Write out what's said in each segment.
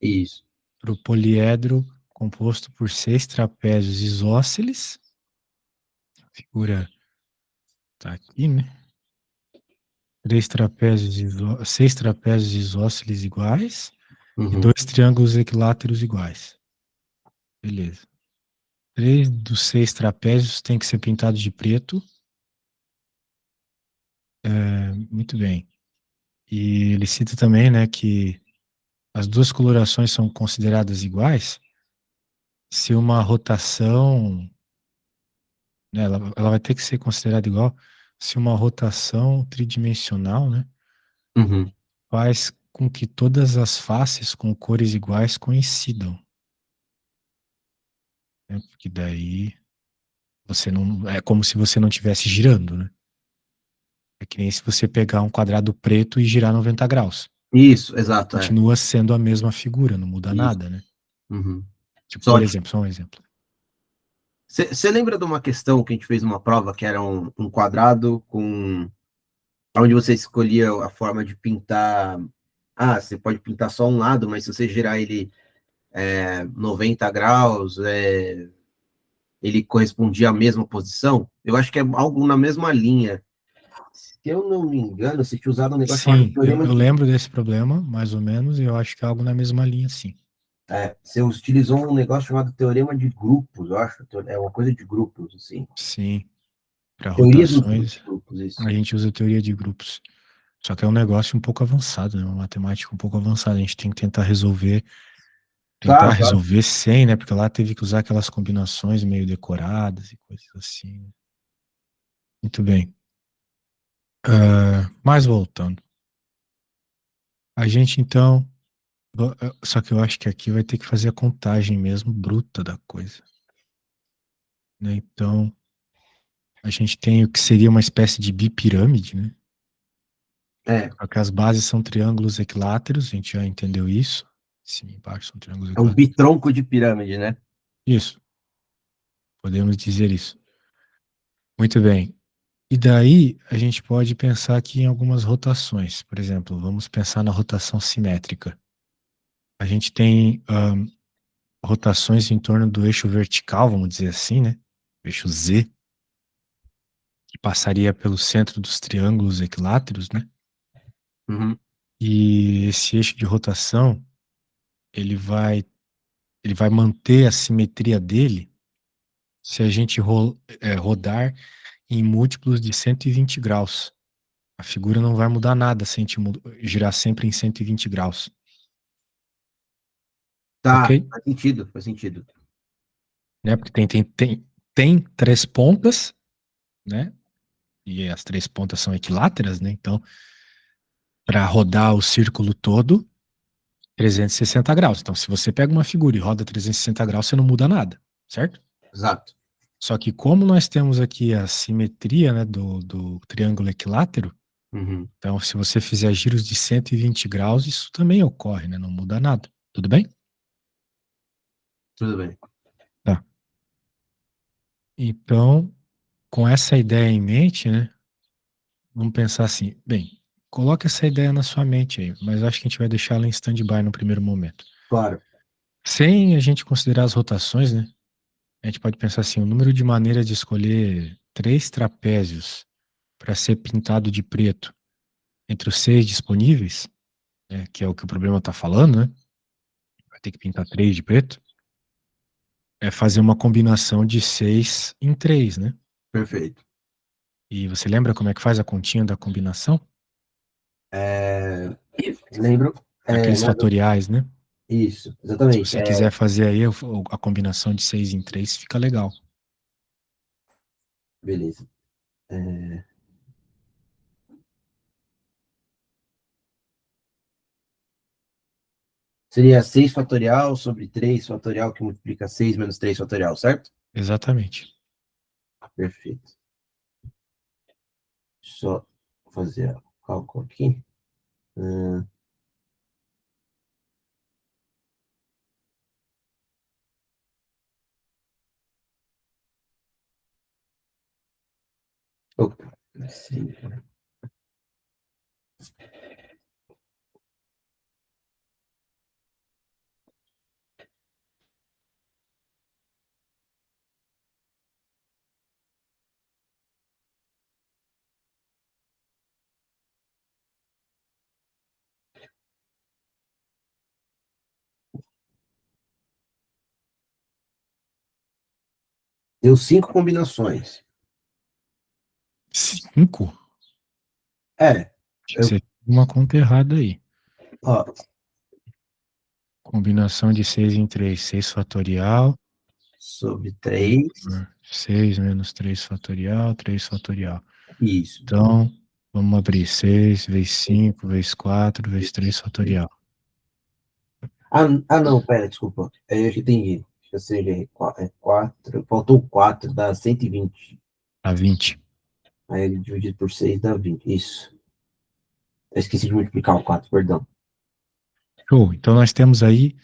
Isso. para o poliedro composto por 6 trapézios isósceles. A figura está aqui, né? 6 trapézios isósceles iguais e Uhum. 2 triângulos equiláteros iguais. Beleza. 3 dos 6 trapézios tem que ser pintado de preto. Muito bem. E ele cita também, né, que as duas colorações são consideradas iguais se uma rotação, né, ela vai ter que ser considerada igual se uma rotação tridimensional, né, Uhum. faz com que todas as faces com cores iguais coincidam, né, porque daí você não, é como se você não estivesse girando, né? É que nem se você pegar um quadrado preto e girar 90 graus. Isso, exato, é. Continua sendo a mesma figura, não muda Isso. nada, né? Uhum. Tipo, Só por exemplo, só um exemplo. você lembra de uma questão que a gente fez uma prova que era um quadrado com onde você escolhia a forma de pintar. Ah, você pode pintar só um lado, mas se você girar ele 90 graus, ele correspondia à mesma posição? Eu acho que é algo na mesma linha. Se eu não me engano, você tinha usado um negócio chamado Sim, Teorema eu de. lembro desse problema, mais ou menos, e eu acho que é algo na mesma linha, sim. Você utilizou um negócio chamado Teorema de Grupos, eu acho. É uma coisa de grupos, assim. Sim, para Teoria dos rotações, grupos, a isso. gente usa teoria de grupos. Só que é um negócio um pouco avançado, né? Uma matemática um pouco avançada. A gente tem que tentar Claro, claro. resolver sem, né? Porque lá teve que usar aquelas combinações meio decoradas e coisas assim, né? Muito bem. Mas voltando. A gente então. Só que eu acho que aqui vai ter que fazer a contagem mesmo bruta da coisa, né? Então, a gente tem o que seria uma espécie de bipirâmide, né? É, Só que as bases são triângulos equiláteros, a gente já entendeu isso. Cima e embaixo são triângulos é um equiláteros. bitronco de pirâmide, né? Isso, podemos dizer isso. Muito bem. E daí a gente pode pensar aqui em algumas rotações. Por exemplo, vamos pensar na rotação simétrica. A gente tem rotações em torno do eixo vertical, vamos dizer assim, né? O eixo Z, que passaria pelo centro dos triângulos equiláteros, né? Uhum. E esse eixo de rotação, ele vai, ele vai manter a simetria dele se a gente rodar em múltiplos de 120 graus. A figura não vai mudar nada se a gente girar sempre em 120 graus. Ok? Tá, faz sentido, faz sentido. Né? Porque tem três pontas, né? E as três pontas são equiláteras, né? Então, para rodar o círculo todo, 360 graus. Então, se você pega uma figura e roda 360 graus, você não muda nada, certo? Exato. Só que como nós temos aqui a simetria, né, do triângulo equilátero, Uhum. então se você fizer giros de 120 graus, isso também ocorre, né? Não muda nada. Tudo bem? Tudo bem. Tá. Então, com essa ideia em mente, né, vamos pensar assim, bem, coloque essa ideia na sua mente aí, mas acho que a gente vai deixar ela em stand-by no primeiro momento. Claro. Sem a gente considerar as rotações, né? A gente pode pensar assim, o número de maneiras de escolher 3 trapézios para ser pintado de preto entre os 6 disponíveis, né, que é o que o problema está falando, né? Vai ter que pintar 3 de preto, é fazer uma combinação de 6 em 3, né? Perfeito. E você lembra como é que faz a continha da combinação? É, lembro. Aqueles fatoriais, né? Isso, Se exatamente. você quiser fazer aí a combinação de 6 em 3, fica legal. Beleza. Seria 6 fatorial sobre 3 fatorial, que multiplica 6 menos 3 fatorial, certo? Exatamente. Perfeito. Só fazer o cálculo aqui. Hum, opa. Sim. Deu 5 combinações. 5? É, Acho que eu, você tem uma conta errada aí. ó, Combinação de 6 em 3, 6 fatorial, sobre 3, 6 menos 3 fatorial, 3 fatorial. isso. Então, vamos abrir 6 vezes 5 vezes 4 vezes 3 fatorial. Não, pera, desculpa. Eu já entendi. Ou seja, é 4, faltou 4, dá 120. A 20. Aí ele dividido por 6 dá 20. Isso. Eu esqueci de multiplicar o 4, perdão. Show. Então, nós temos aí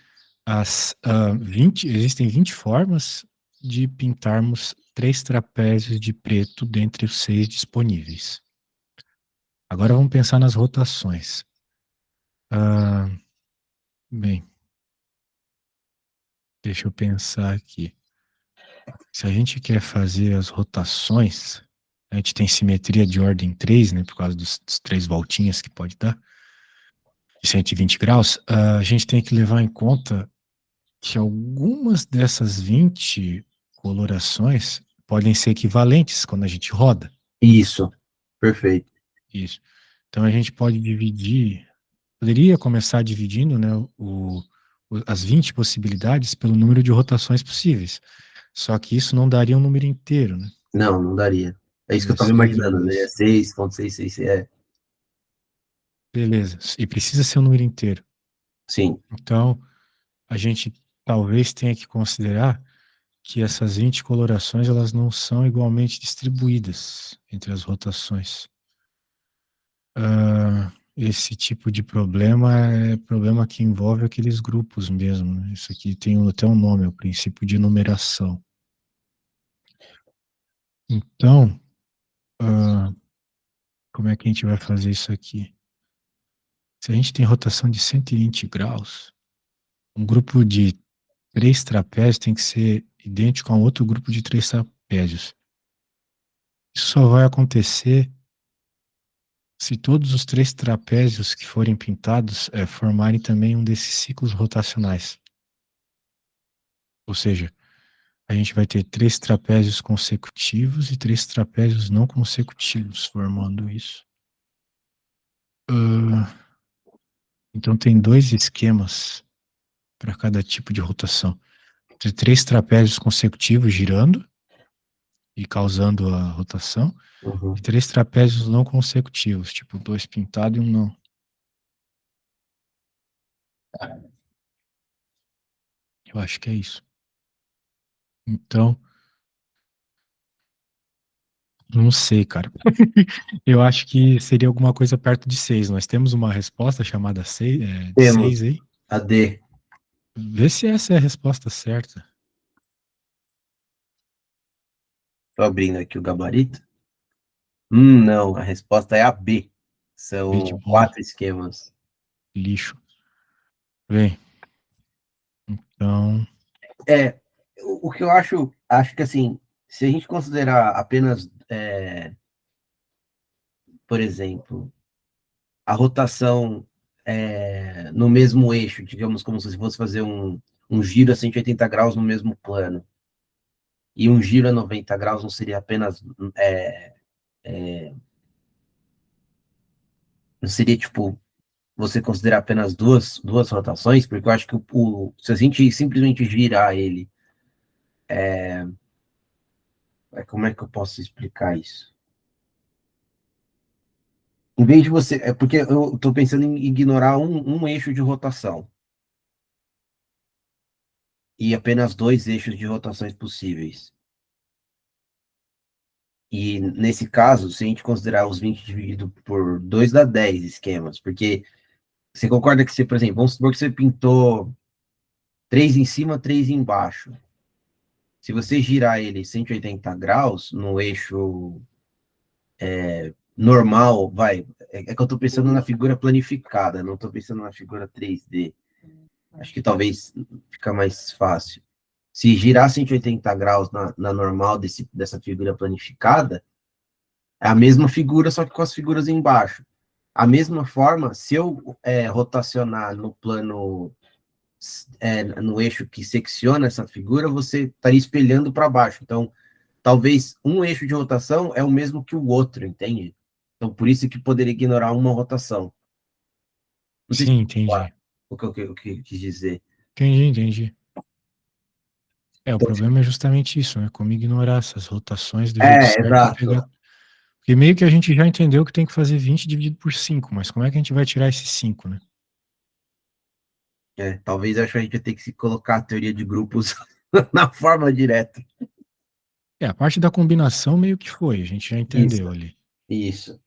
as 20, existem 20 formas de pintarmos 3 trapézios de preto dentre os 6 disponíveis. Agora vamos pensar nas rotações. Ah, bem, deixa eu pensar aqui. Se a gente quer fazer as rotações, a gente tem simetria de ordem 3, né, por causa dos 3 voltinhas que pode dar, de 120 graus, a gente tem que levar em conta que algumas dessas 20 colorações podem ser equivalentes quando a gente roda. Isso. Perfeito. Isso. Então a gente pode dividir, poderia começar dividindo, né, as 20 possibilidades pelo número de rotações possíveis. Só que isso não daria um número inteiro, né? Não, não daria. É isso que eu Daria estava seis imaginando, né? É vezes. 6,66. É, Beleza. E precisa ser um número inteiro. sim. Então, a gente talvez tenha que considerar que essas 20 colorações elas não são igualmente distribuídas entre as rotações. Esse tipo de problema é problema que envolve aqueles grupos mesmo, né? Isso aqui tem até um nome, é o princípio de numeração. Então, ah, como é que a gente vai fazer isso aqui? Se a gente tem rotação de 120 graus, um grupo de 3 trapézios tem que ser idêntico a um outro grupo de 3 trapézios. Isso só vai acontecer se todos os 3 trapézios que forem pintados formarem também um desses ciclos rotacionais. Ou seja, a gente vai ter 3 trapézios consecutivos e 3 trapézios não consecutivos formando isso. Então tem 2 esquemas para cada tipo de rotação. Tem 3 trapézios consecutivos girando e causando a rotação, e Uhum. 3 trapézios não consecutivos, tipo 2 pintados e um não. Eu acho que é isso. Então, não sei, cara. Eu acho que seria alguma coisa perto de 6. Nós temos uma resposta chamada 6, de Temos 6 aí. a D. Vê se essa é a resposta certa. Estou abrindo aqui o gabarito. Não, a resposta é a B. B de São bola, 4 esquemas. lixo. Bem, então, É, o que eu acho que assim, se a gente considerar apenas, por exemplo, a rotação no mesmo eixo, digamos como se fosse fazer um giro a 180 graus no mesmo plano, e um giro a 90 graus não seria apenas, não seria tipo, você considerar apenas duas rotações, porque eu acho que se a gente simplesmente girar ele, como é que eu posso explicar isso? Em vez de você. É porque eu estou pensando em ignorar um eixo de rotação e apenas dois eixos de rotações possíveis. E nesse caso, se a gente considerar os 20 dividido por 2 dá 10 esquemas, porque você concorda que você, por exemplo, vamos supor que você pintou 3 em cima, 3 embaixo. Se você girar ele 180 graus no eixo normal, é que eu estou pensando na figura planificada, não estou pensando na figura 3D. Acho que talvez fica mais fácil. Se girar 180 graus na normal dessa figura planificada, é a mesma figura, só que com as figuras embaixo. A mesma forma, se eu rotacionar no plano, no eixo que secciona essa figura, você estaria espelhando para baixo. Então, talvez um eixo de rotação é o mesmo que o outro, entende? Então, por isso que poderia ignorar uma rotação. Não sei se Sim, entendi. o que eu quis dizer. Entendi. O Então, problema é justamente isso, né? Como ignorar essas rotações do jeito certo e exato. pegar. Porque meio que a gente já entendeu que tem que fazer 20 dividido por 5, mas como é que a gente vai tirar esses 5, né? Talvez acho que a gente vai ter que se colocar a teoria de grupos na forma direta. A parte da combinação meio que foi, a gente já Isso, entendeu ali. isso.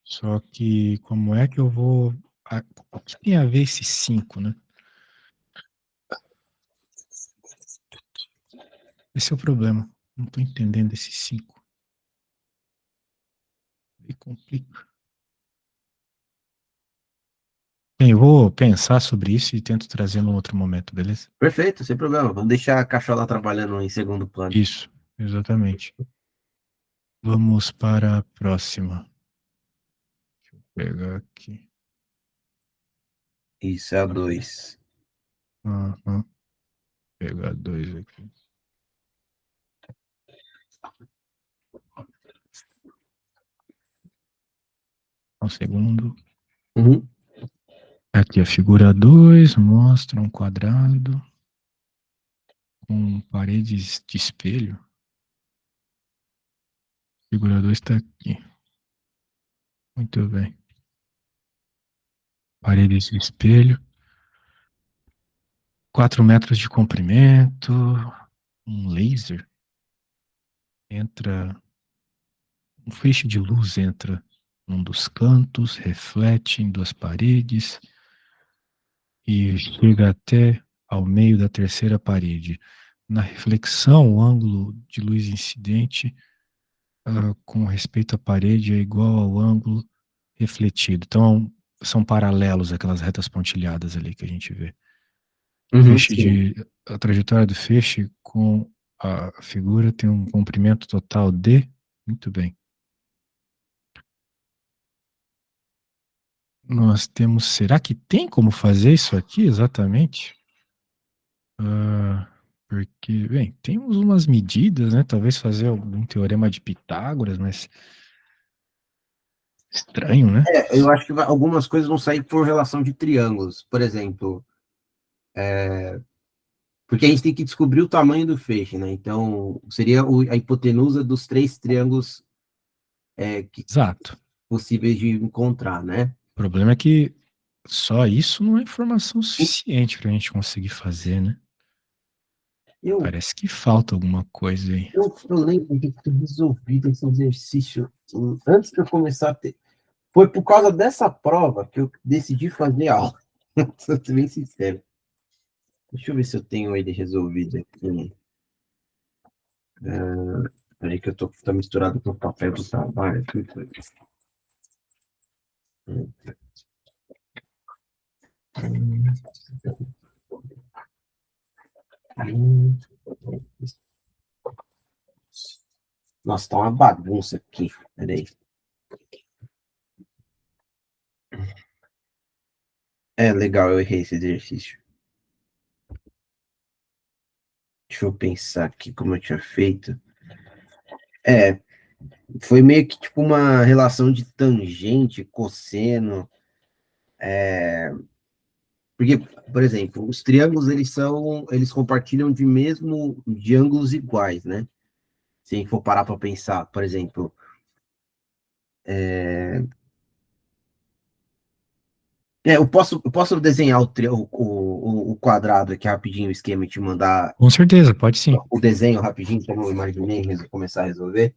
Só que como é que eu vou. O que tem a ver esses 5, né? Esse é o problema. Não tô entendendo esses 5. Me complica. Bem, eu vou pensar sobre isso e tento trazer num outro momento, beleza? Perfeito, sem problema. Vamos deixar a cachola trabalhando em segundo plano. Isso, exatamente. Vamos para a próxima. Deixa eu pegar aqui. Isso, é a 2. Aham. Pegar dois aqui. Um segundo. Uhum. Aqui a figura 2 mostra um quadrado com paredes de espelho. A figura 2 está aqui. Muito bem. Paredes de espelho. 4 metros de comprimento. Um laser. Entra. Um feixe de luz entra num dos cantos, reflete em duas paredes e chega até ao meio da terceira parede. Na reflexão, o ângulo de luz incidente com respeito à parede é igual ao ângulo refletido. Então, são paralelos aquelas retas pontilhadas ali que a gente vê. Uhum, sim. A trajetória do feixe com a figura tem um comprimento total de. Muito bem. Nós temos. Será que tem como fazer isso aqui exatamente? Porque, bem, temos umas medidas, né? Talvez fazer algum teorema de Pitágoras, mas estranho, né? Eu acho que algumas coisas vão sair por relação de triângulos. Por exemplo, porque a gente tem que descobrir o tamanho do feixe, né? Então, seria a hipotenusa dos três triângulos Exato. possíveis de encontrar, né? O problema é que só isso não é informação suficiente para a gente conseguir fazer, né? Eu, Parece que falta alguma coisa aí. eu lembro de ter resolvido esse exercício antes de eu começar a ter. Foi por causa dessa prova que eu decidi fazer aula. Sou bem sincero. Deixa eu ver se eu tenho ele resolvido aqui. Peraí que eu tá misturado com o papel do trabalho. Nossa, tá uma bagunça aqui. Peraí. Legal, eu errei esse exercício. Deixa eu pensar aqui como eu tinha feito. É, foi meio que tipo uma relação de tangente, cosseno. Porque, por exemplo, os triângulos eles compartilham de ângulos iguais, né? Se a gente for parar para pensar, por exemplo, eu posso desenhar o quadrado aqui rapidinho, o esquema e te mandar Com certeza, pode sim. o desenho rapidinho, como eu imaginei, começar a resolver.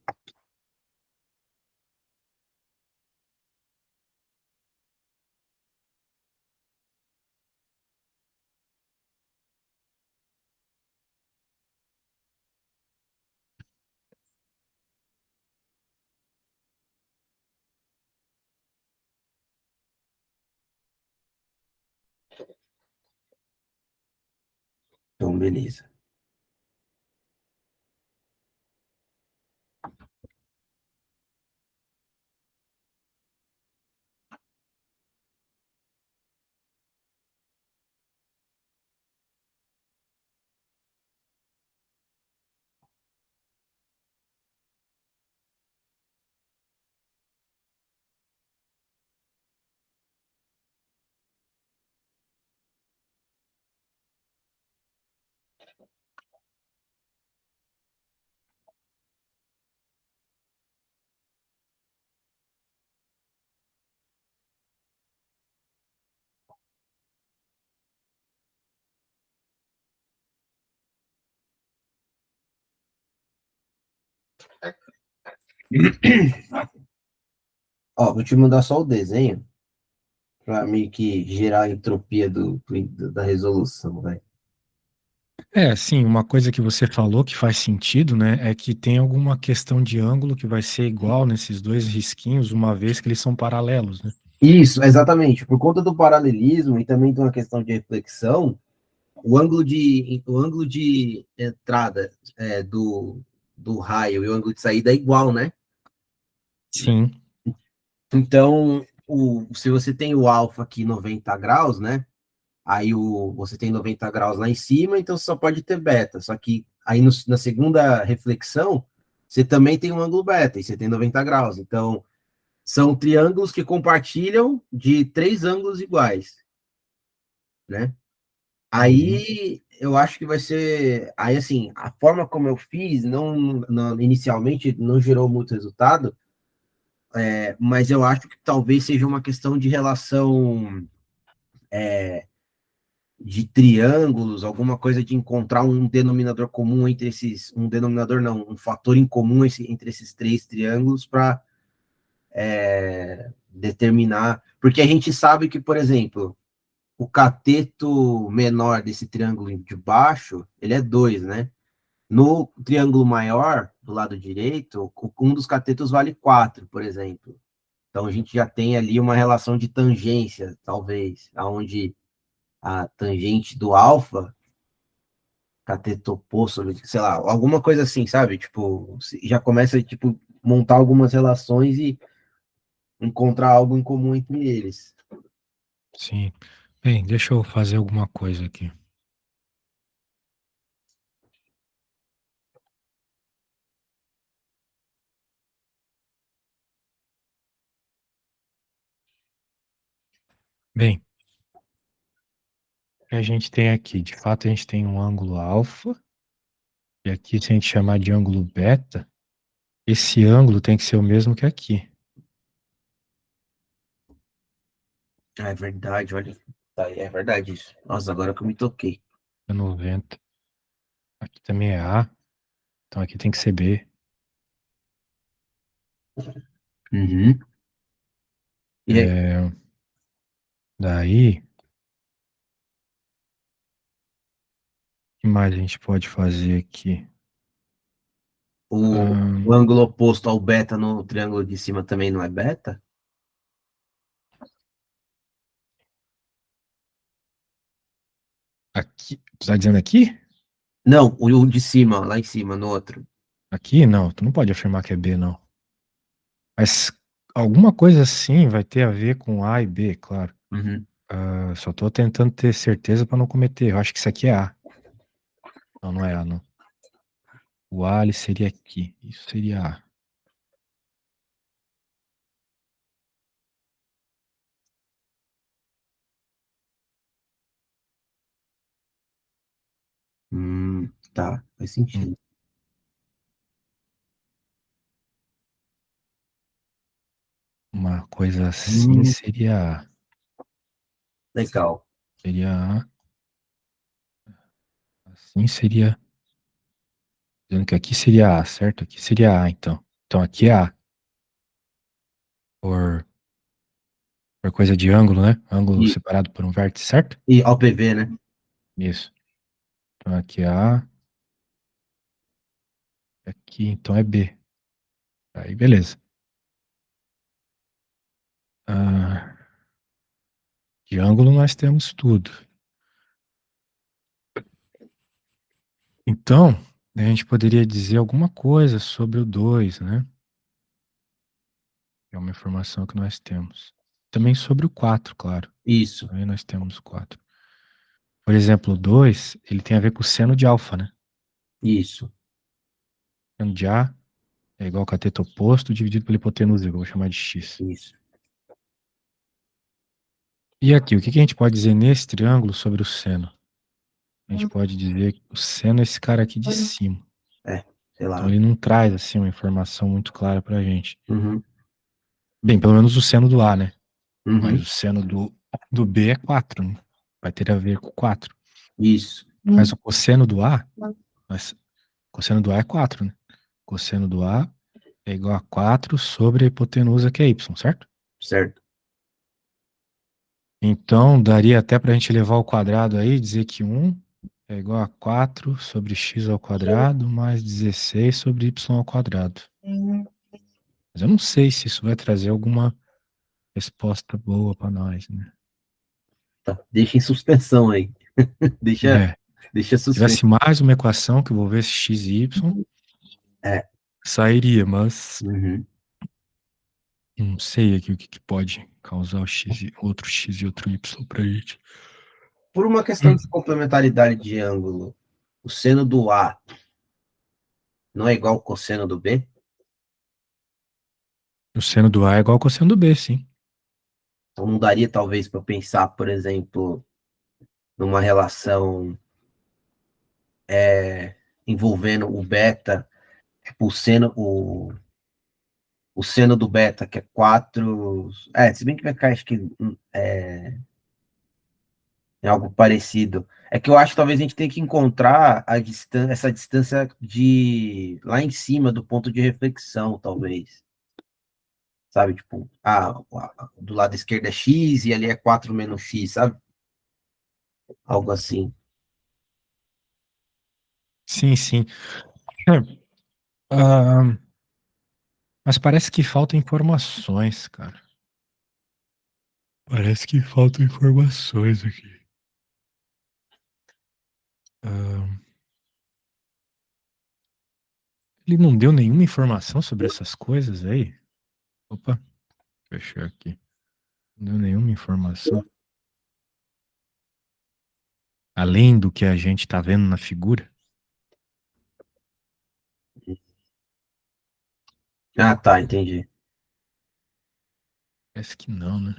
Então, beleza. Ó, vou te mandar só o desenho para meio que gerar a entropia da resolução, vai. Sim, uma coisa que você falou que faz sentido, né, é que tem alguma questão de ângulo que vai ser igual nesses dois risquinhos, uma vez que eles são paralelos, né? Isso, exatamente. Por conta do paralelismo e também de uma questão de reflexão, o ângulo de entrada do raio e o ângulo de saída é igual, né? Sim. Então, se você tem o alfa aqui 90 graus, né? Aí você tem 90 graus lá em cima, então você só pode ter beta. Só que aí na segunda reflexão, você também tem um ângulo beta, e você tem 90 graus. Então, são triângulos que compartilham de três ângulos iguais, né? Uhum. Aí eu acho que vai ser. Aí, assim, a forma como eu fiz, inicialmente, não gerou muito resultado, mas eu acho que talvez seja uma questão de relação de triângulos, alguma coisa de encontrar um denominador comum entre esses. Um denominador não, um fator em comum entre esses três triângulos para determinar. Porque a gente sabe que, por exemplo, o cateto menor desse triângulo de baixo, ele é 2, né? No triângulo maior, do lado direito, um dos catetos vale 4, por exemplo. Então a gente já tem ali uma relação de tangência, talvez, aonde a tangente do alfa, cateto oposto, sei lá, alguma coisa assim, sabe? Tipo, já começa a tipo, montar algumas relações e encontrar algo em comum entre eles. Sim. Bem, deixa eu fazer alguma coisa aqui. Bem, o que a gente tem aqui? De fato, a gente tem um ângulo alfa, e aqui, se a gente chamar de ângulo beta, esse ângulo tem que ser o mesmo que aqui. Ah, é verdade, olha. Tá, é verdade isso. Nossa, agora que eu me toquei. É 90. Aqui também é A, então aqui tem que ser B. Uhum. E aí, É, daí, o que mais a gente pode fazer aqui? o Ahn, ângulo oposto ao beta no triângulo de cima também não é beta? aqui, tu tá dizendo aqui? Não, o de cima, lá em cima, no outro. Aqui, não, tu não pode afirmar que é B, não. Mas alguma coisa assim vai ter a ver com A e B, claro. Uhum. Só tô tentando ter certeza para não cometer. Eu acho que isso aqui é A. Não, não é A, não. O A, ele seria aqui. Isso seria A. Tá, faz Hum, sentido. Uma coisa assim Hum, seria A. legal. Seria A. Assim seria. Dizendo que aqui seria A, certo? Aqui seria A, então. Então aqui é A. Por, por coisa de ângulo, né? Ângulo E, separado por um vértice, certo? e ao PV, né? Isso. Então aqui é A. Aqui então é B. Aí beleza. Ah, de ângulo nós temos tudo. Então, a gente poderia dizer alguma coisa sobre o 2, né? É uma informação que nós temos. Também sobre o 4, claro. Isso, Também nós temos o 4. Por exemplo, o 2, ele tem a ver com o seno de alfa, né? isso, Seno de A é igual ao cateto oposto dividido pela hipotenusa, que eu vou chamar de x. isso. E aqui, o que a gente pode dizer nesse triângulo sobre o seno? A gente pode dizer que o seno é esse cara aqui de cima. É, sei Então lá. ele não traz assim uma informação muito clara pra gente. Uhum, Bem, pelo menos o seno do A, né? Mas o uhum, seno do B é 4, né? Vai ter a ver com 4. isso. Mas o cosseno do A, mas, o cosseno do A é 4, né? cosseno do A é igual a 4 sobre a hipotenusa, que é y, certo? certo? Então, daria até para a gente levar ao quadrado aí, dizer que 1 é igual a 4 sobre x ao quadrado mais 16 sobre y ao quadrado. Mas eu não sei se isso vai trazer alguma resposta boa para nós, né? Tá, deixa em suspensão aí. Deixa, É, deixa se suspenso. tivesse mais uma equação que envolvesse x e y, É. sairia, mas Uhum. não sei aqui o que pode causar o x, outro x e outro y pra gente. Por uma questão de complementaridade de ângulo, o seno do A não é igual ao cosseno do B? O seno do A é igual ao cosseno do B, sim. Então não daria talvez para pensar, por exemplo, numa relação envolvendo o beta, tipo o seno do beta, que é 4. Se bem que vai ficar, acho que é algo parecido. É que eu acho que talvez a gente tenha que encontrar essa distância de lá em cima do ponto de reflexão, talvez. Sabe? Tipo, do lado esquerdo é x e ali é 4 menos x, sabe? Algo assim. Sim, sim. É, ah, mas parece que faltam informações, cara. Parece que faltam informações aqui. Ah, ele não deu nenhuma informação sobre essas coisas aí? Opa, fechou aqui. Não deu nenhuma informação. Além do que a gente tá vendo na figura? Ah, tá, entendi. Parece que não, né?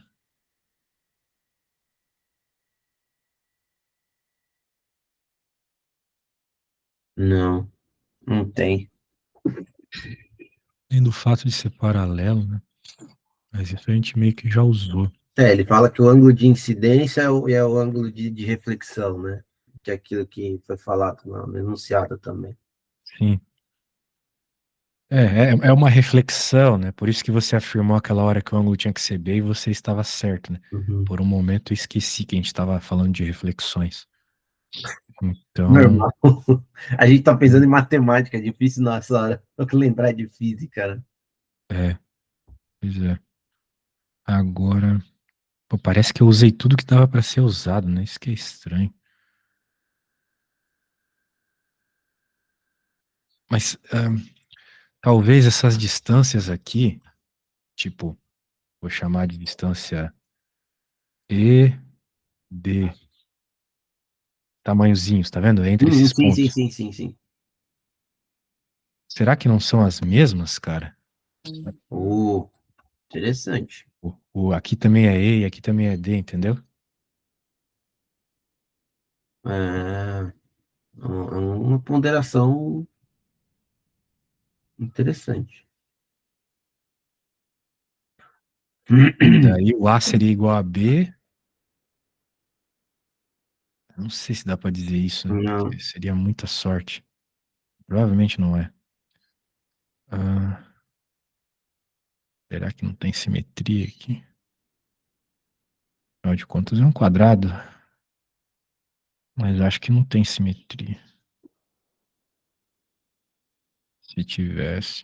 Não, não tem. Além do fato de ser paralelo, né? Mas isso a gente meio que já usou. Ele fala que o ângulo de incidência é o ângulo de reflexão, né? Que é aquilo que foi falado no enunciado também. Sim. É uma reflexão, né? Por isso que você afirmou aquela hora que o ângulo tinha que ser B e você estava certo, né? Uhum. Por um momento eu esqueci que a gente estava falando de reflexões. Então, Normal. A gente tá pensando em matemática, é difícil nessa hora lembrar de física, né? é, pois é. Agora, pô, parece que eu usei tudo que dava para ser usado, né? Isso que é estranho. Mas talvez essas distâncias aqui, tipo, vou chamar de distância E, D, tamanhozinhos, tá vendo? Entre esses Sim, sim, pontos. sim, sim, sim. Será que não são as mesmas, cara? Interessante. Aqui também é E e aqui também é D, entendeu? Uma ponderação interessante. E daí o A seria igual a B. Eu não sei se dá pra dizer isso, né? Porque Não. seria muita sorte. Provavelmente não é. Ah, será que não tem simetria aqui? Afinal de contas é um quadrado, mas acho que não tem simetria. Se tivesse.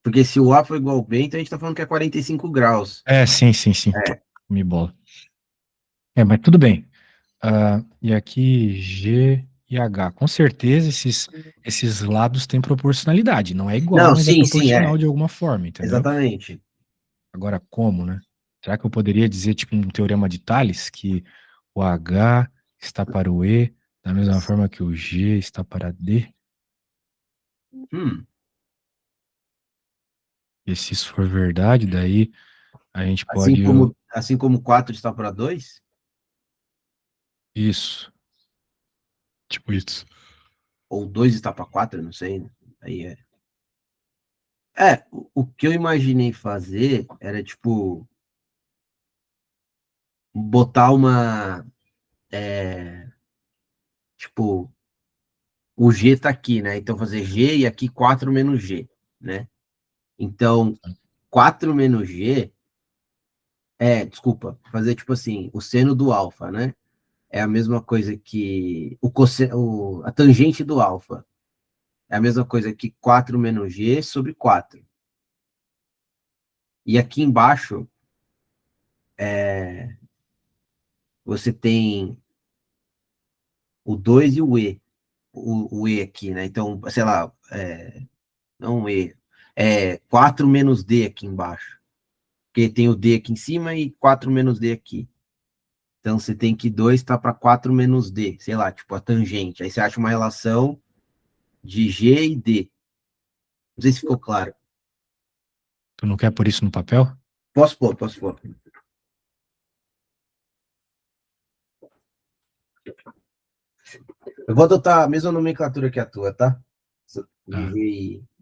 Porque se o A for igual ao B, então a gente tá falando que é 45 graus. É, sim, sim, sim. É. Me bola. É, mas tudo bem. E aqui G e H. Com certeza esses lados têm proporcionalidade. Não é igual, Não, mas é sim, sim, proporcional de alguma forma, entendeu? exatamente. Agora, como, né? Será que eu poderia dizer, tipo, um teorema de Tales, que o H está para o E, da mesma forma que o G está para D? Hum, E se isso for verdade, daí a gente assim pode. como 4 está para 2, Isso, tipo isso. ou 2 está para 4, não sei, né? Aí é. O que eu imaginei fazer era, tipo, botar uma, tipo, o G tá aqui, né? Então, fazer G e aqui 4 menos G, né? Então, 4 menos G desculpa, fazer tipo assim, o seno do alfa, né? É a mesma coisa que a tangente do alfa. É a mesma coisa que 4 menos G sobre 4. E aqui embaixo, você tem o 2 e o E. O E aqui, né? Então, sei lá, não E. 4 menos D aqui embaixo. Porque tem o D aqui em cima e 4 menos D aqui. Então, você tem que 2 está para 4 menos D. Sei lá, tipo a tangente. Aí você acha uma relação de G e D. Não sei se ficou claro. Tu não quer pôr isso no papel? Posso pôr, posso pôr. Eu vou adotar a mesma nomenclatura que a tua, tá? De Tá. G e I.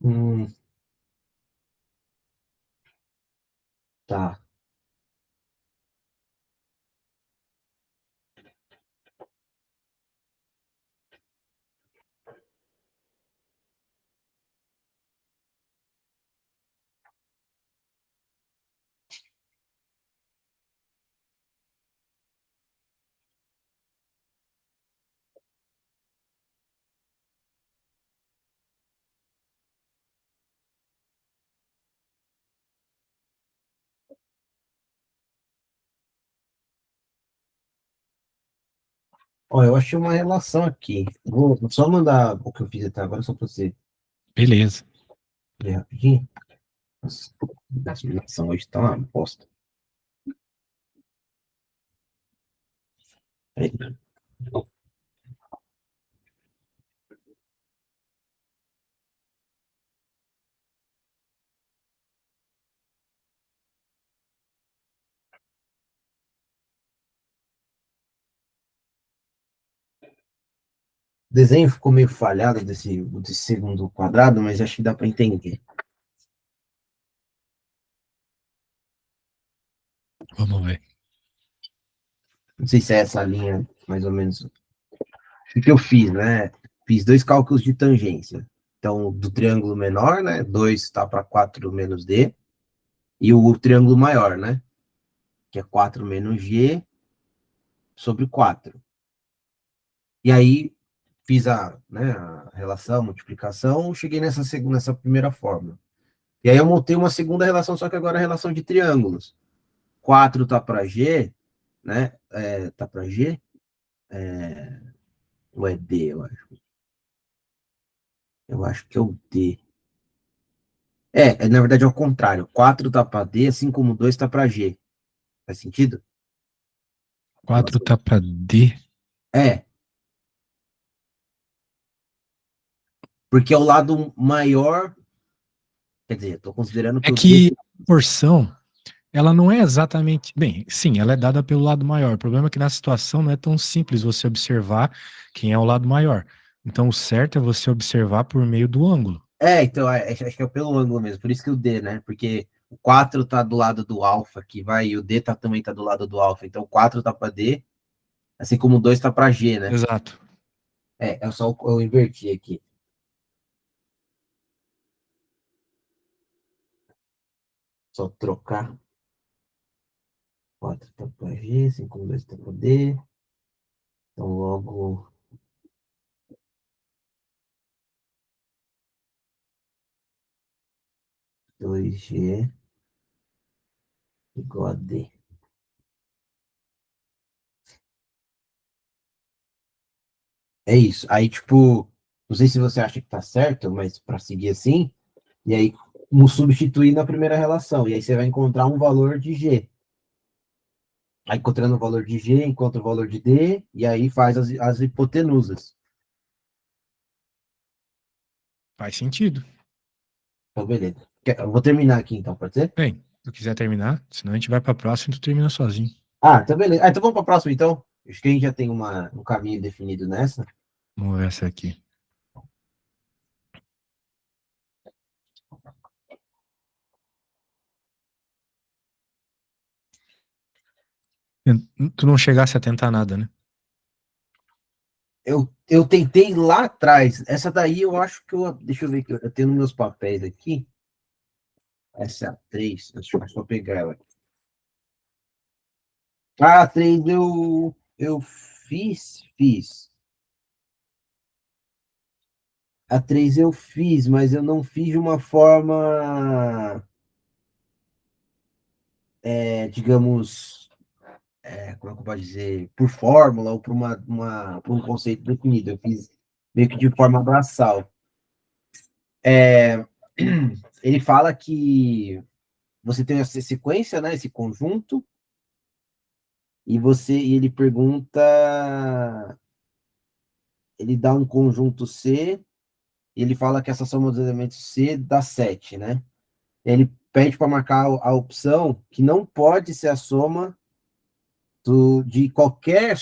Hum, tá. Ó, eu achei uma relação aqui. Vou só mandar o que eu fiz até agora, só para você Beleza. ver rapidinho. Nossa, a simulação hoje tá uma bosta. Aí, o desenho ficou meio falhado desse segundo quadrado, mas acho que dá para entender. Vamos ver. Não sei se é essa linha, mais ou menos. O que eu fiz, né? Fiz dois cálculos de tangência. Então, do triângulo menor, né? 2 está para 4 menos D. E o triângulo maior, né? Que é 4 menos G sobre 4. E aí, fiz a relação, multiplicação, cheguei nessa primeira fórmula. E aí eu montei uma segunda relação, só que agora é a relação de triângulos. 4 tá para G, né? Tá para G? Ou é D, eu acho. Eu acho que é o D. Na verdade é o contrário. 4 tá para D, assim como 2 tá para G. Faz sentido? 4 tá para D. É, porque é o lado maior, quer dizer, estou considerando que É o D... que a porção, ela não é exatamente. Bem, sim, ela é dada pelo lado maior. O problema é que na situação não é tão simples você observar quem é o lado maior. Então, o certo é você observar por meio do ângulo. Então, acho que é pelo ângulo mesmo, por isso que o D, né? Porque o 4 tá do lado do alfa, que vai, e o D também tá do lado do alfa. Então, o 4 tá para D, assim como o 2 tá para G, né? Exato. É só eu inverti aqui. Só trocar. 4 tá para G, assim como 2 tá para D. Então, logo 2G igual a D. É isso. Aí, tipo, não sei se você acha que tá certo, mas para seguir assim, e aí substituir na primeira relação. E aí você vai encontrar um valor de G. Aí encontrando o valor de G, encontra o valor de D, e aí faz as hipotenusas. Faz sentido. Então, beleza. Eu vou terminar aqui então, pode ser? Bem, se tu quiser terminar, senão a gente vai pra próxima e tu termina sozinho. Então beleza. Então vamos para a próxima então. Acho que a gente já tem um caminho definido nessa. Vamos ver essa aqui. Tu não chegasse a tentar nada, né? Eu tentei lá atrás. Essa daí eu acho que eu. Deixa eu ver que eu tenho nos meus papéis aqui. Essa é a 3. Deixa eu só pegar ela. A 3 eu fiz. A 3 eu fiz, mas eu não fiz de uma forma, digamos, como é que eu posso dizer, por fórmula ou por um conceito definido. Eu fiz meio que de forma braçal. É, ele fala que você tem essa sequência, né, esse conjunto, e ele pergunta, ele dá um conjunto C, e ele fala que essa soma dos elementos C dá 7, né? Ele pede para marcar a opção que não pode ser a soma de qualquer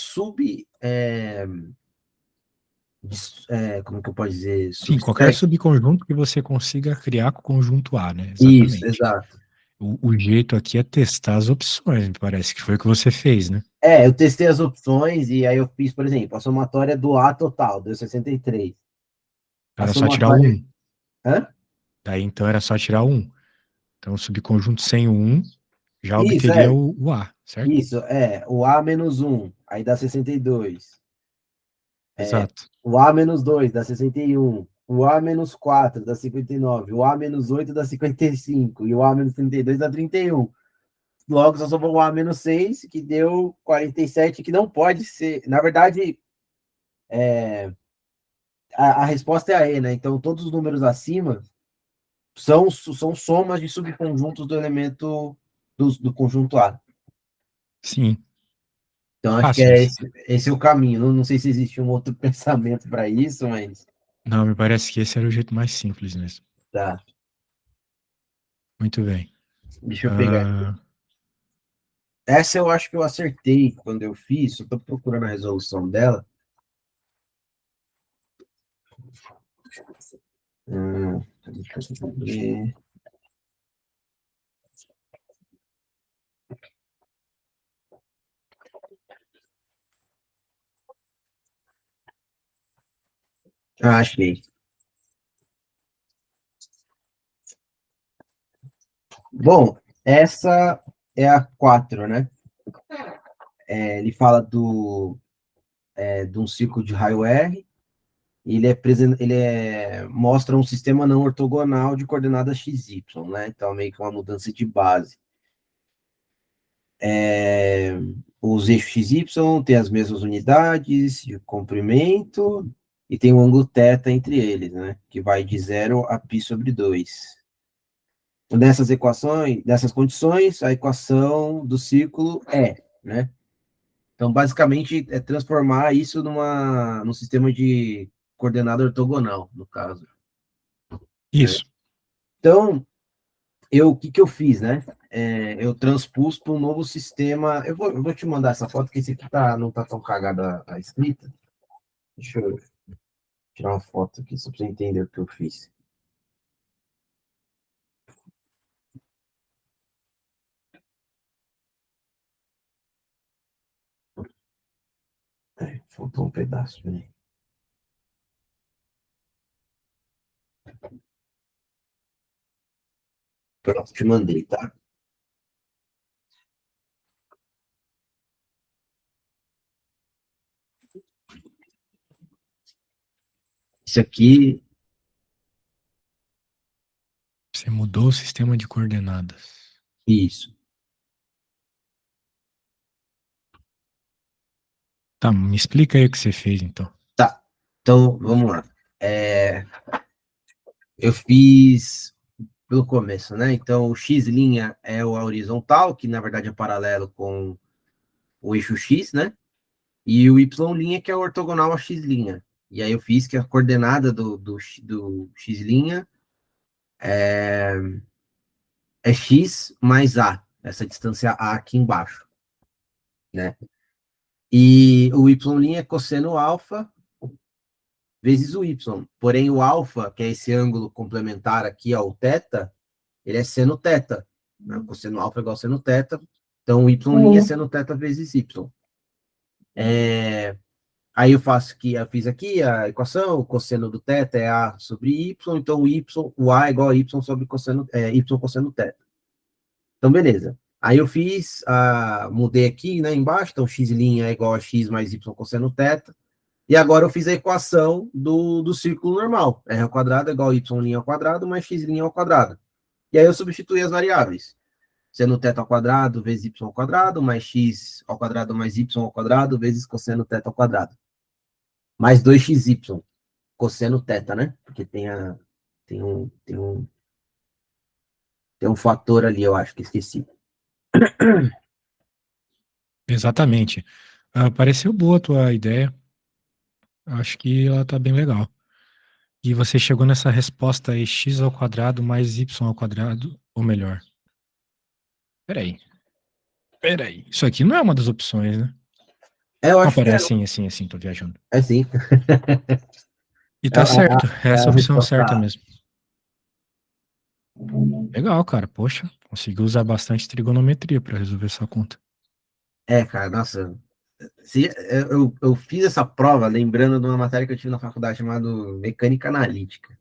como que eu posso dizer? Sim, qualquer Subset. subconjunto que você consiga criar com o conjunto A, né? Isso, Exatamente. exato. O jeito aqui é testar as opções, me parece que foi o que você fez, né? Eu testei as opções e aí eu fiz, por exemplo, a somatória do A total, deu 63. A Era só tirar o somatória. 1. Hã? Daí então era só tirar o 1. Então o subconjunto sem o 1 já Isso, obteria o A, certo? isso, o A menos um aí dá 62. Exato. O A menos 2 dá 61. O A menos 4 dá 59. O A menos 8 dá 55. E o A menos 32 dá 31. Logo, só sobrou o A menos 6, que deu 47, que não pode ser. Na verdade, a resposta é a E, né? Então, todos os números acima são somas de subconjuntos do elemento do conjunto A. Sim. Então, acho que Fácil esse. esse é o caminho. Não sei se existe um outro pensamento para isso, mas Não, me parece que esse era o jeito mais simples mesmo. tá. Muito bem. Deixa eu pegar. Ah, Essa eu acho que eu acertei quando eu fiz. Eu estou procurando a resolução dela. Deixa eu ver. Achei. Bom, essa é a 4, né? Ele fala de um círculo de raio R. E mostra um sistema não ortogonal de coordenadas XY, né? Então, meio que uma mudança de base. Os eixos XY têm as mesmas unidades de comprimento e tem um ângulo θ entre eles, né? Que vai de 0 a π sobre 2. Nessas condições, a equação do círculo né? Então, basicamente, é transformar isso num sistema de coordenada ortogonal, no caso, né? Isso. Então, o que eu fiz, né? Eu transpus para um novo sistema. Eu vou te mandar essa foto, que esse aqui não tá tão cagada a escrita. Deixa eu tirar uma foto aqui, só para você entender o que eu fiz. Faltou um pedaço, né? Pronto, te mandei, tá? Isso aqui, Você mudou o sistema de coordenadas. isso. Tá, me explica aí o que você fez, então. Tá. Então, vamos lá. Eu fiz pelo começo, né? Então, o x' é a horizontal, que na verdade é paralelo com o eixo x, né? E o y' que é ortogonal a x'. E aí eu fiz que a coordenada do x' é x mais a, essa distância a aqui embaixo, né? E o y' é cosseno alfa vezes o y. Porém, o alfa, que é esse ângulo complementar aqui ao θ, ele é seno θ. Né? Cosseno alfa é igual a seno θ. Então, o y' é seno θ vezes y. Aí eu fiz aqui a equação, o cosseno do θ é a sobre y, então o a é igual a y sobre y cosseno θ. Então, beleza. Aí eu mudei aqui, né, embaixo, então x' é igual a x mais y cosseno θ. E agora eu fiz a equação do círculo normal. R ao quadrado é igual a y' ao quadrado mais x' ao quadrado. E aí eu substituí as variáveis. Seno θ ao quadrado vezes y ao quadrado, mais x ao quadrado mais y ao quadrado, vezes cosseno θ ao quadrado. Mais 2xy, cosseno θ, né? Porque tem um, tem um, tem um fator ali, eu acho que esqueci. Exatamente. Pareceu boa a tua ideia. Acho que ela tá bem legal. E você chegou nessa resposta aí, x ao quadrado mais y ao quadrado, ou melhor. Peraí. Peraí. Isso aqui não é uma das opções, né? Eu Não, acho que peraí, assim, tô viajando. é sim. E É, tá certo, é é essa a a opção resposta certa A. mesmo. Legal, cara. Poxa, conseguiu usar bastante trigonometria para resolver essa conta. Cara, nossa. Eu fiz essa prova lembrando de uma matéria que eu tive na faculdade chamada Mecânica Analítica.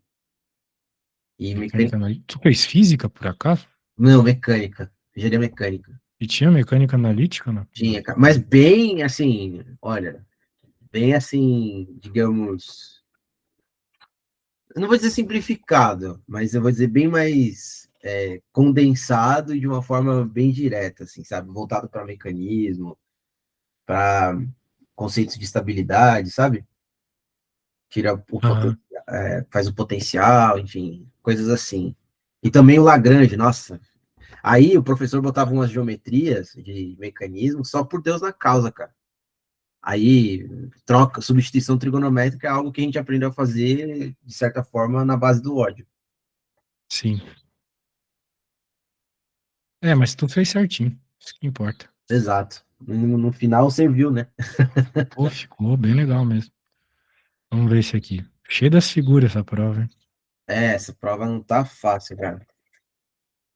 E Mecânica analítica. Tu fez física, por acaso? Não, mecânica. Engenharia mecânica. E tinha mecânica analítica, né? Tinha, cara. Mas bem assim, olha, bem assim, digamos. Eu não vou dizer simplificado, mas eu vou dizer bem mais condensado e de uma forma bem direta, assim, sabe? Voltado para mecanismo, para conceitos de estabilidade, sabe? Tira Aham. faz o potencial, enfim, coisas assim. E também o Lagrange, nossa. Aí o professor botava umas geometrias de mecanismo só por Deus na causa, cara. Aí, substituição trigonométrica é algo que a gente aprendeu a fazer, de certa forma, na base do ódio. Sim. É, mas tu fez certinho. Isso que importa. Exato. No final serviu, né? Pô, ficou bem legal mesmo. Vamos ver esse aqui. Cheio das figuras essa prova, hein? Essa prova não tá fácil, cara.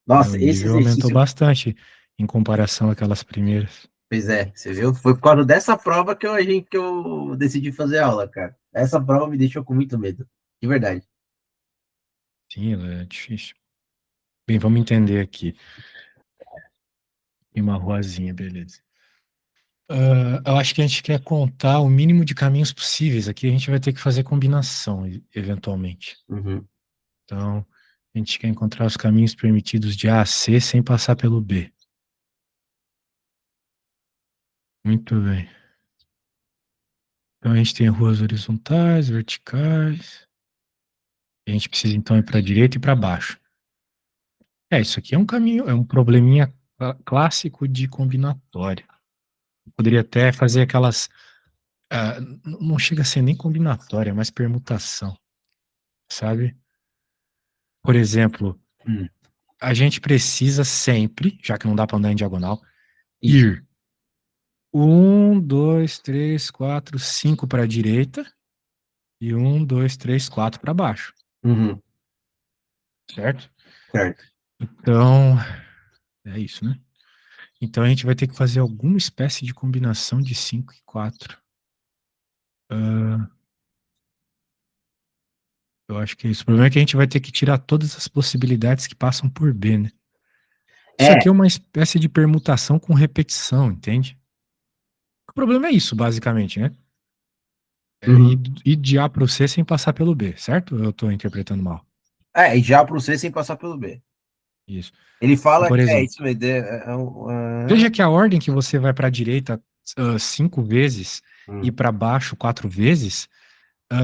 É, o Nossa, esse nível aumentou exercício, bastante em comparação àquelas primeiras. pois é, você viu? Foi por causa dessa prova que eu decidi fazer aula, cara. Essa prova me deixou com muito medo. De verdade. Sim, ela é difícil. Bem, vamos entender aqui. Tem uma ruazinha, beleza. Eu acho que a gente quer contar o mínimo de caminhos possíveis. Aqui a gente vai ter que fazer combinação, eventualmente. Uhum. Então, a gente quer encontrar os caminhos permitidos de A a C sem passar pelo B. Muito bem. Então, a gente tem ruas horizontais, verticais. A gente precisa, então, ir para a direita e para baixo. Isso aqui é um caminho, é um probleminha clássico de combinatória. Poderia até fazer aquelas. Não chega a ser nem combinatória, mas permutação, sabe? Por exemplo, Hum, a gente precisa sempre, já que não dá para andar em diagonal, isso. ir 1, 2, 3, 4, 5 para a direita e 1, 2, 3, 4 para baixo, Uhum, certo? certo. Então, é isso, né? Então a gente vai ter que fazer alguma espécie de combinação de 5 e 4. Eu acho que é isso. O problema é que a gente vai ter que tirar todas as possibilidades que passam por B, né? Isso É, aqui é uma espécie de permutação com repetição, entende? O problema é isso, basicamente, né? uhum. Ir de A para o C sem passar pelo B, certo? Eu estou interpretando mal. E já para o C sem passar pelo B. Isso. Ele Então, fala por que é exemplo, isso mesmo. veja que a ordem que você vai para a direita 5 vezes e Hum, para baixo 4 vezes,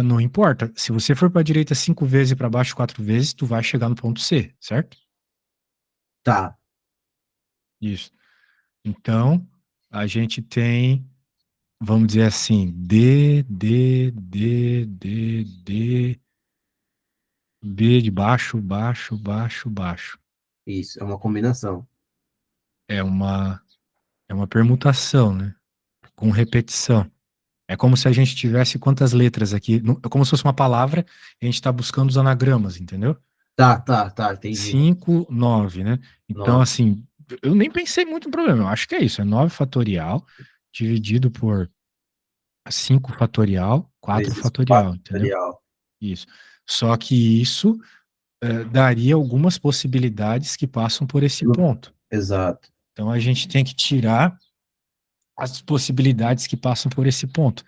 não importa. Se você for para a direita 5 vezes e para baixo 4 vezes, tu vai chegar no ponto C, certo? tá. Isso. Então, a gente tem, vamos dizer assim, D, D, D, D, D, B de baixo, baixo, baixo, baixo. Isso, é uma combinação. É uma, é uma permutação, né? Com repetição. É como se a gente tivesse quantas letras aqui? É como se fosse uma palavra e a gente está buscando os anagramas, entendeu? Tá, entendi. 5, 9, né? Então, 9 assim, eu nem pensei muito no problema. Eu acho que é isso. É 9 fatorial dividido por 5 fatorial, 4 vezes 4 fatorial, entendeu? fatorial. Isso. Só que isso daria algumas possibilidades que passam por esse ponto. Exato. Então, a gente tem que tirar as possibilidades que passam por esse ponto.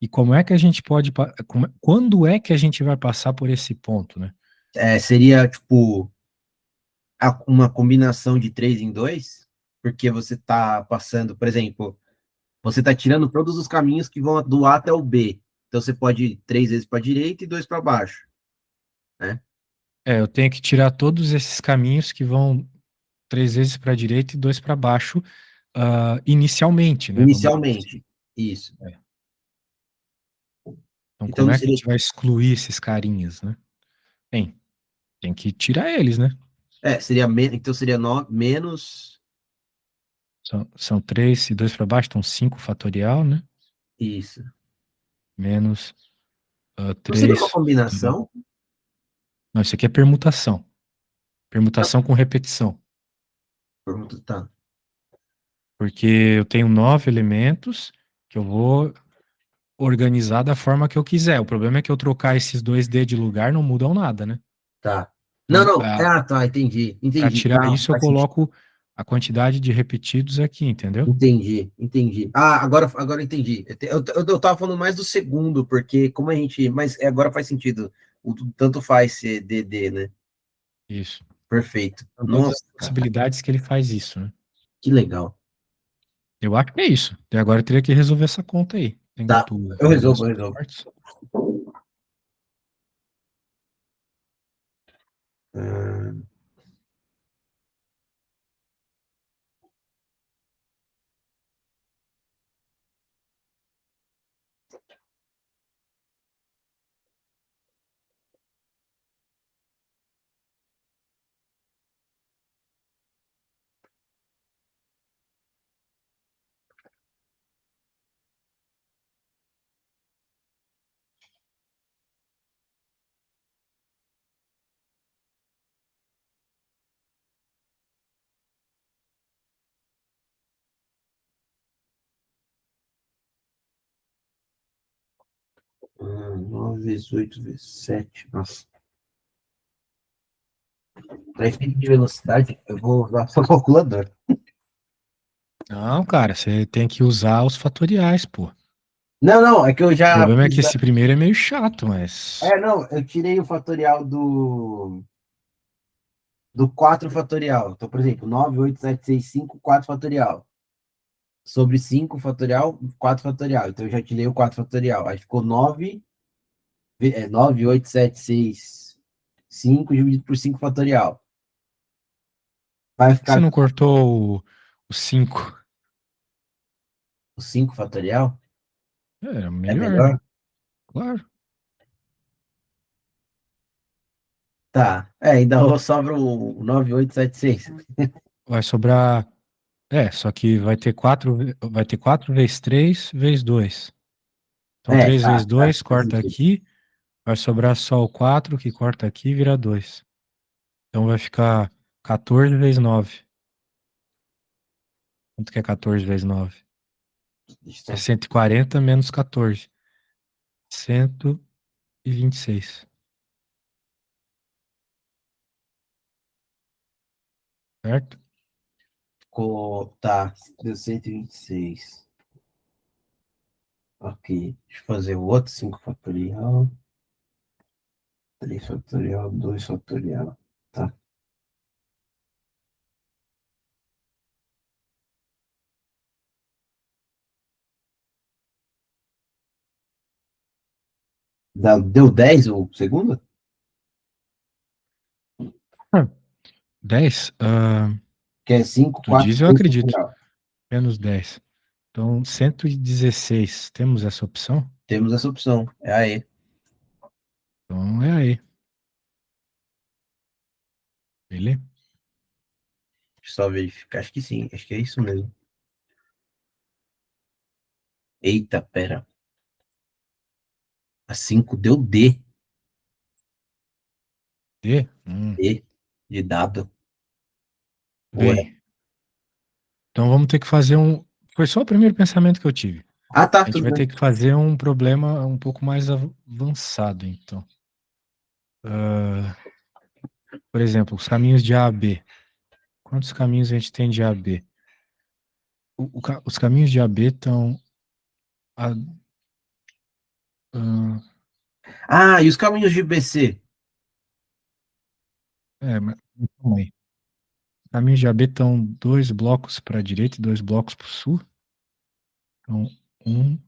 E como é que a gente pode, quando é que a gente vai passar por esse ponto, né? Seria, tipo, uma combinação de 3 em 2, porque você está passando, por exemplo, você está tirando todos os caminhos que vão do A até o B. Então você pode ir 3 vezes para a direita e 2 para baixo, né? Eu tenho que tirar todos esses caminhos que vão 3 vezes para a direita e 2 para baixo, inicialmente, né? Vamos dizer assim. Inicialmente. Isso. É. Então, Então como não é que a seria. gente vai excluir esses carinhas, né? Bem, tem que tirar eles, né? Então seria menos. São 3 e 2 para baixo, então 5 fatorial, né? Isso. Menos Não seria uma 3 fatorial. combinação? Não, isso aqui é permutação. Permutação com repetição. Pergunta, tá. Porque eu tenho 9 elementos que eu vou organizar da forma que eu quiser. O problema é que eu trocar esses 2D de lugar não mudam nada, né? Tá. Não, Então, não. Tá, entendi. para Entendi. tirar Não, isso, eu faz sentido. coloco a quantidade de repetidos aqui, entendeu? Entendi. Agora eu entendi. Eu tava falando mais do segundo, porque como a gente. Mas agora faz sentido. Tanto faz ser DD, né? Isso. Perfeito. São todas as Nossa, cara, possibilidades que ele faz isso, né? que legal. Eu acho que é isso. E agora eu teria que resolver essa conta aí. Tem como Tá, tu eu resolver resolvo, as eu duas resolvo. partes? Ah, 9 vezes 8 vezes 7. Nossa. Para efeito de velocidade, eu vou usar só calculador. Não, cara, você tem que usar os fatoriais, pô. O Não, é que eu já problema é fiz. que esse primeiro é meio chato, mas. Não, eu tirei o fatorial do 4 fatorial. Então, por exemplo, 9 8 7 6 5 4 fatorial. Sobre 5 fatorial, 4 fatorial. Então, eu já tirei o 4 fatorial. Aí ficou 9 8 7 6 5 dividido por 5 fatorial. Vai Por que você ficar não cortou o 5? 5 fatorial? É É melhor, melhor? né? Claro. Tá. Ainda sobra o 9876. Vai sobrar. Só que vai ter 4 vezes 3 vezes 2. Então, 3 Tá, vezes tá. 2 Faz corta sentido. aqui, vai sobrar só o 4 que corta aqui e vira 2. Então, vai ficar 14 vezes 9. Quanto que é 14 vezes 9? Deixa É eu só- 140 menos 14. 126. Certo? Tá, deu 126. Ok. Deixa eu fazer o outro 5 fatorial. 3 fatorial, 2 fatorial. Tá. Deu 10 o segundo? Ah, 10. Que é 5, Tu 4, diz, eu 2 acredito. fatorial. Menos 10. Então, 116. Temos essa opção? Temos essa opção. É aí. Então, é aí. Beleza? Deixa eu só verificar. Acho que sim. Acho que é isso mesmo. Eita, pera. A 5 deu D. D? D de dado. Ué. Bem. Então, vamos ter que fazer um. Foi só o primeiro pensamento que eu tive. Ah, tá, A gente tudo vai bem. ter que fazer um problema um pouco mais avançado, então. Ah, por exemplo, os caminhos de A a B. Quantos caminhos a gente tem de A a B? Os caminhos de A a B estão. A- ah, Ah, e os caminhos de BC? mas calma aí. Os caminhos de A a B estão 2 blocos para a direita e 2 blocos para o sul. Então, um,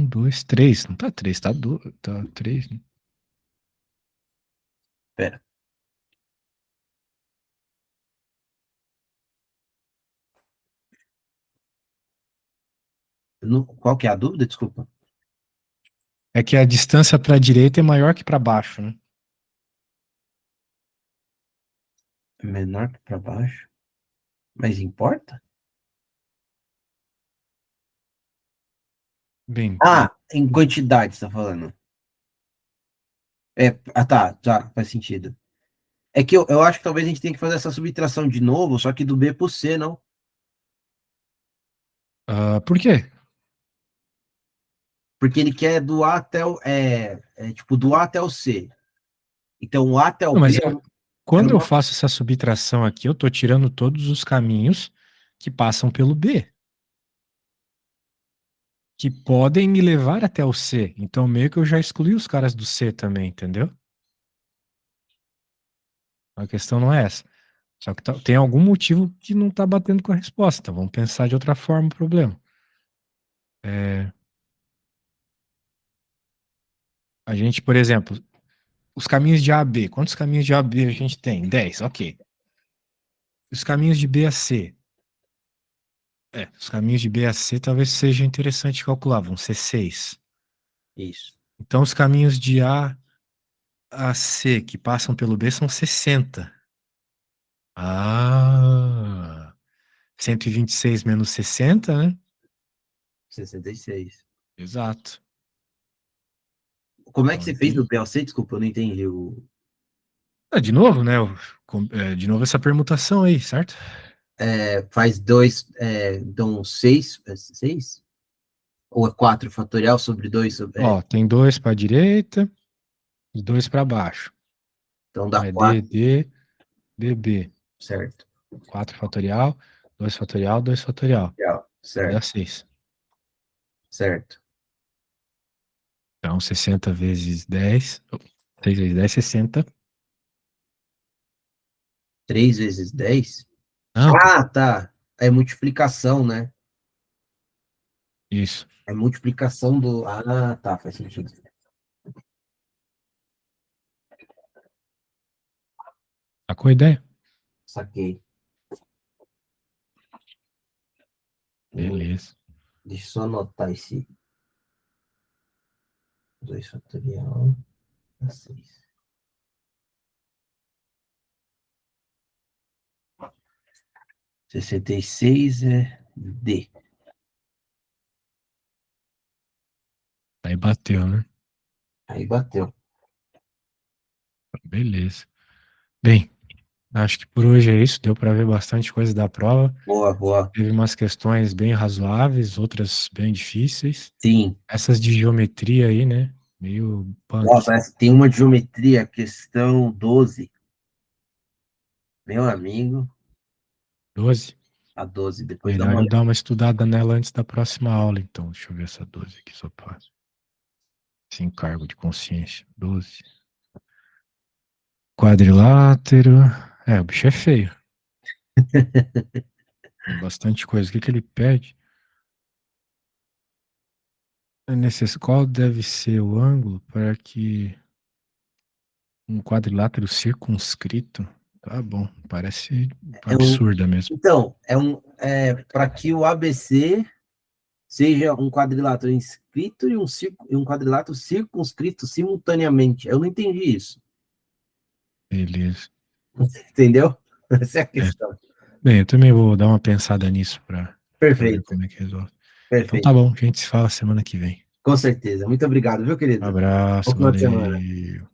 2, 3. Não tá 3, tá 3, né? Pera. Qual que é a dúvida? Desculpa. É que a distância para a direita é maior que para baixo, né? É menor que para baixo. Mas importa? Bem, Ah, em quantidade, você tá falando. Tá, faz sentido. É que eu acho que talvez a gente tenha que fazer essa subtração de novo, só que do B pro C, não? por quê? Porque ele quer do A até tipo, do A até o C. Então, o A até o Não, B mas era quando eu uma. faço essa subtração aqui, eu estou tirando todos os caminhos que passam pelo B, que podem me levar até o C. Então, meio que eu já excluí os caras do C também, entendeu? A questão não é essa. Só que tem algum motivo que não está batendo com a resposta. Vamos pensar de outra forma o problema. É, a gente, por exemplo, os caminhos de A a B. Quantos caminhos de A a B a gente tem? 10, ok. Os caminhos de B a C. Os caminhos de B a C talvez seja interessante calcular, vão ser 6. Isso. Então, os caminhos de A a C que passam pelo B são 60. Ah, 126 menos 60, né? 66. Exato. Como é que Então, você fez do B ao C? Desculpa, eu não entendi. de novo, né? De novo essa permutação aí, certo? Faz 2, então 6, 6? Ou é 4 fatorial sobre 2 Ó, tem 2 para a direita e 2 para baixo. então Então dá é D, 4, D, DB. certo? 4 fatorial, 2 fatorial, 2 fatorial. Fatorial, Vai dar certo, 6. certo. Então, 60 vezes 10. 6 vezes 10, 60. 3 vezes 10? Não, pô. Ah, tá. É multiplicação, né? Isso. É multiplicação do. Ah, tá, faz sentido. Sacou a ideia? Saquei. Beleza. Deixa eu só anotar esse 2 fatorial a 6. 66 é D. Aí bateu, né? Aí bateu. Beleza. Bem, acho que por hoje é isso. Deu para ver bastante coisa da prova. Boa, boa. Teve umas questões bem razoáveis, outras bem difíceis. Sim. Essas de geometria aí, né? Meio Ó, punk. parece que tem uma de geometria, questão 12. Meu amigo, 12. a 12. Depois dá Melhor uma eu olhada. dar uma estudada nela antes da próxima aula, então. Deixa eu ver essa 12 aqui, só para sem cargo de consciência. 12. Quadrilátero. É, o bicho é feio. Tem bastante coisa. O que que ele pede? Qual deve ser o ângulo para que um quadrilátero circunscrito? Tá bom, parece É um, absurda mesmo. então, para que o ABC seja um quadrilátero inscrito e um quadrilátero circunscrito simultaneamente. Eu não entendi isso. Beleza. Entendeu? Essa é a É. questão. Bem, eu também vou dar uma pensada nisso para ver Perfeito, como é que resolve. Então tá perfeito. bom, a gente se fala semana que vem. Com certeza. Muito obrigado, viu, Um querido? Bom abraço, final de semana. valeu.